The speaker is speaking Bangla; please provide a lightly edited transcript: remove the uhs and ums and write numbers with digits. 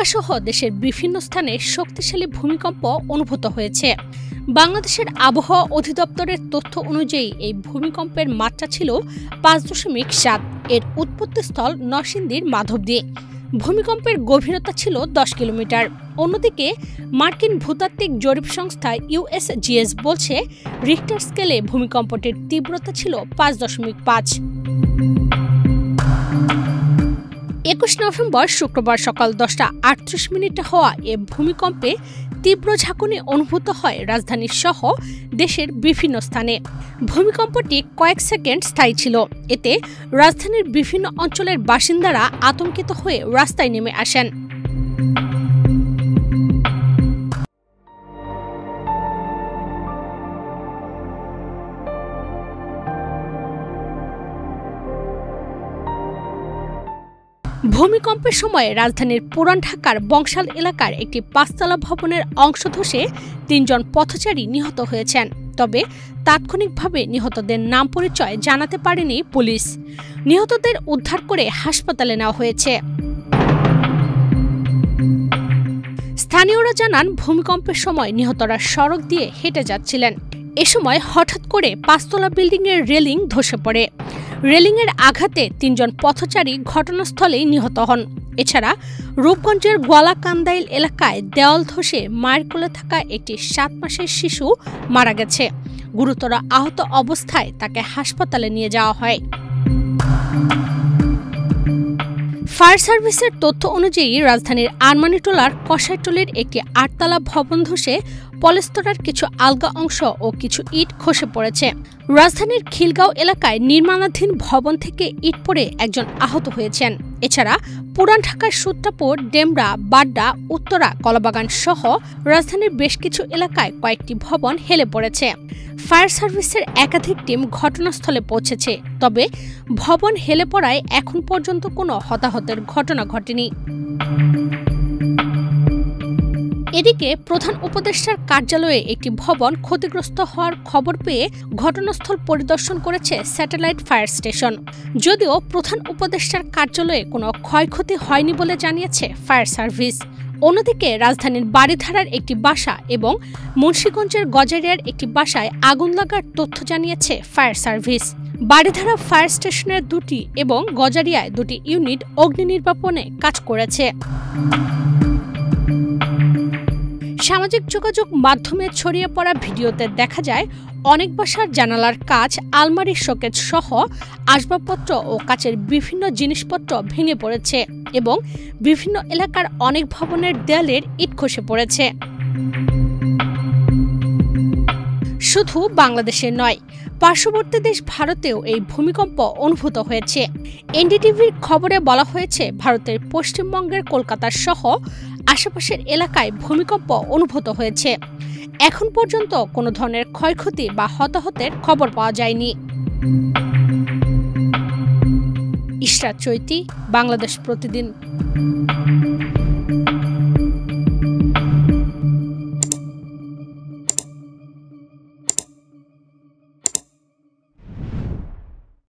ঢাকাসহ দেশের বিভিন্ন স্থানে শক্তিশালী ভূমিকম্প অনুভূত হয়েছে। বাংলাদেশের আবহাওয়া অধিদপ্তরের তথ্য অনুযায়ী এই ভূমিকম্পের মাত্রা ছিল 5.7। এর উৎপত্তিস্থল নরসিংদীর মাধবদী। ভূমিকম্পের গভীরতা ছিল 10 কিলোমিটার। অন্যদিকে মার্কিন ভূতাত্ত্বিক জরিপ সংস্থা USGS বলছে, রিক্টার স্কেলে ভূমিকম্পটির তীব্রতা ছিল 5.5। 21 নভেম্বর শুক্রবার সকাল 10:38 হওয়া এ ভূমিকম্পে তীব্র ঝাঁকুনি অনুভূত হয় রাজধানী সহ দেশের বিভিন্ন স্থানে। ভূমিকম্পটি কয়েক সেকেন্ড স্থায়ী ছিল। এতে রাজধানীর বিভিন্ন অঞ্চলের বাসিন্দারা আতঙ্কিত হয়ে রাস্তায় নেমে আসেন। ভূমিকম্পের সময় রাজধানীর পুরান ঢাকার বংশাল এলাকার একটি 5তলা ভবনের অংশ ধসে 3 জন পথচারী নিহত হয়েছেন। তবে তাৎক্ষণিকভাবে নিহতদের নাম পরিচয় জানাতে পারেনি পুলিশ। নিহতদের উদ্ধার করে হাসপাতালে নেওয়া হয়েছে। স্থানীয়রা জানান, ভূমিকম্পের সময় নিহতরা সড়ক দিয়ে হেঁটে যাচ্ছিলেন। এ সময় হঠাৎ করে 5তলা বিল্ডিংয়ের রেলিং ধসে পড়ে। রেলিংয়ের আঘাতে 3 জন পথচারী ঘটনাস্থলেই নিহত হন। এছাড়া রূপগঞ্জের গোয়ালাকান্দাইল এলাকায় দেওয়াল ধসে মায়ের কোলে থাকা একটি 7 মাসের শিশু মারা গেছে। গুরুতর আহত অবস্থায় তাকে হাসপাতালে নিয়ে যাওয়া হয়। ফায়ার সার্ভিসের তথ্য অনুযায়ী রাজধানীর আরমানিটোলার কসাইটলির একটি 8তলা ভবন ধসে পলেস্তরার কিছু আলগা অংশ ও কিছু ইট খসে পড়েছে। রাজধানীর খিলগাঁও এলাকায় নির্মাণাধীন ভবন থেকে ইট পড়ে একজন আহত হয়েছেন। এছাড়া পুরান ঢাকার সূত্রাপুর, ডেমরা, বাড্ডা, উত্তরা, কলাবাগান সহ রাজধানীর বেশ কিছু এলাকায় কয়েকটি ভবন হেলে পড়েছে। ফায়ার সার্ভিসের একাধিক টিম ঘটনাস্থলে পৌঁছেছে। তবে ভবন হেলে পড়ায় এখন পর্যন্ত কোনো হতাহতের ঘটনা ঘটেনি। এদিকে প্রধান উপদেষ্টার কার্যালয়ে একটি ভবন ক্ষতিগ্রস্ত হওয়ার খবর পেয়ে ঘটনাস্থল পরিদর্শন করেছে স্যাটেলাইট ফায়ার স্টেশন। যদিও প্রধান উপদেষ্টার কার্যালয়ে কোনো ক্ষয়ক্ষতি হয়নি বলে জানিয়েছে ফায়ার সার্ভিস। অন্যদিকে রাজধানীর বারিধারার একটি বাসা এবং মুন্সিগঞ্জের গজারিয়ার একটি বাসায় আগুন লাগার তথ্য জানিয়েছে ফায়ার সার্ভিস। বারিধারা ফায়ার স্টেশনের 2টি এবং গজারিয়ায় 2টি ইউনিট অগ্নি নির্বাপনে কাজ করেছে। সামাজিক যোগাযোগ মাধ্যমে ছড়িয়ে পড়া ভিডিওতে দেখা যায়, অনেক বাসার জানালার কাচ, আলমারি, শোকেজ সহ আসবাবপত্র ও কাচের বিভিন্ন জিনিসপত্র ভেঙে পড়েছে এবং বিভিন্ন এলাকার অনেক ভবনের দেয়ালের ইট খসে পড়েছে। শুধু বাংলাদেশে নয়, পার্শ্ববর্তী দেশ ভারতেও এই ভূমিকম্প অনুভূত হয়েছে। এনডিটিভির খবরে বলা হয়েছে, ভারতের পশ্চিমবঙ্গের কলকাতা সহ আশেপাশের এলাকায় ভূমিকম্প অনুভূত হয়েছে। এখন পর্যন্ত কোনো ধরনের ক্ষয়ক্ষতি বা হতাহতের খবর পাওয়া যায়নি। ইশরাত চৈতি, বাংলাদেশ প্রতিদিন।